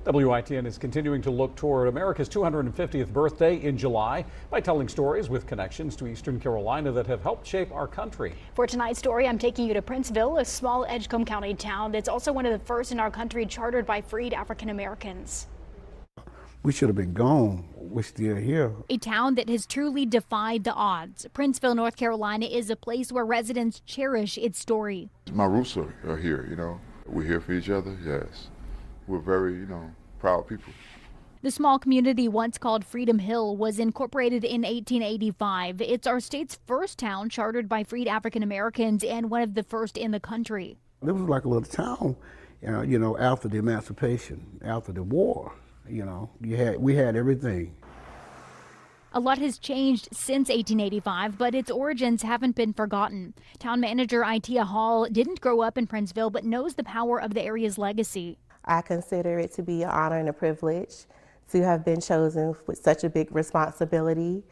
WITN is continuing to look toward America's 250th birthday in July by telling stories with connections to Eastern Carolina that have helped shape our country. For tonight's story, I'm taking you to Princeville, a small Edgecombe County town that's also one of the first in our country chartered by freed African Americans. We should have been gone. We're still here. A town that has truly defied the odds. Princeville, North Carolina is a place where residents cherish its story. My roots are here, We're here for each other, yes. We're very, proud people. The small community, once called Freedom Hill, was incorporated in 1885. It's our state's first town chartered by freed African Americans and one of the first in the country. It was like a little town, after the emancipation, after the war. We had everything. A lot has changed since 1885, but its origins haven't been forgotten. Town manager Itea Hall didn't grow up in Princeville, but knows the power of the area's legacy. I consider it to be an honor and a privilege to have been chosen with such a big responsibility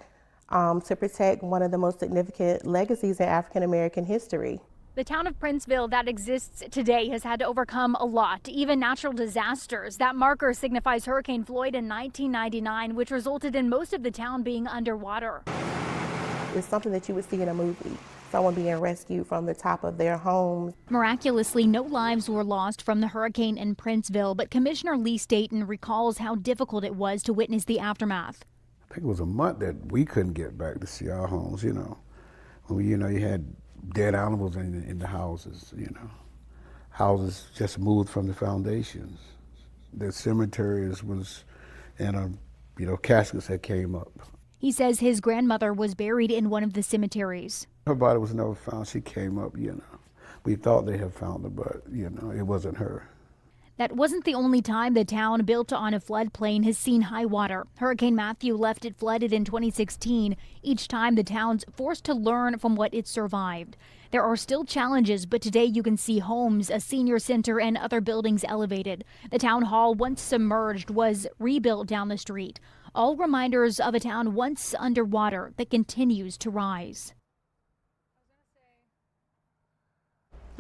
to protect one of the most significant legacies in African American history. The town of Princeville that exists today has had to overcome a lot, even natural disasters. That marker signifies Hurricane Floyd in 1999, which resulted in most of the town being underwater. It's something that you would see in a movie, someone being rescued from the top of their home. Miraculously, no lives were lost from the hurricane in Princeville, but Commissioner Lee Staton recalls how difficult it was to witness the aftermath. I think it was a month that we couldn't get back to see our homes, you had dead animals in the houses, Houses just moved from the foundations. The cemeteries was, caskets that came up. He says his grandmother was buried in one of the cemeteries. Her body was never found. She came up, We thought they had found her, but, it wasn't her. That wasn't the only time the town, built on a floodplain, has seen high water. Hurricane Matthew left it flooded in 2016. Each time the town's forced to learn from what it survived. There are still challenges, but today you can see homes, a senior center, and other buildings elevated. The town hall, once submerged, was rebuilt down the street. All reminders of a town once underwater that continues to rise.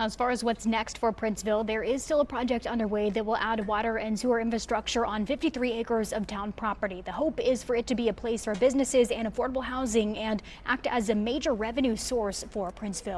As far as what's next for Princeville, there is still a project underway that will add water and sewer infrastructure on 53 acres of town property. The hope is for it to be a place for businesses and affordable housing and act as a major revenue source for Princeville.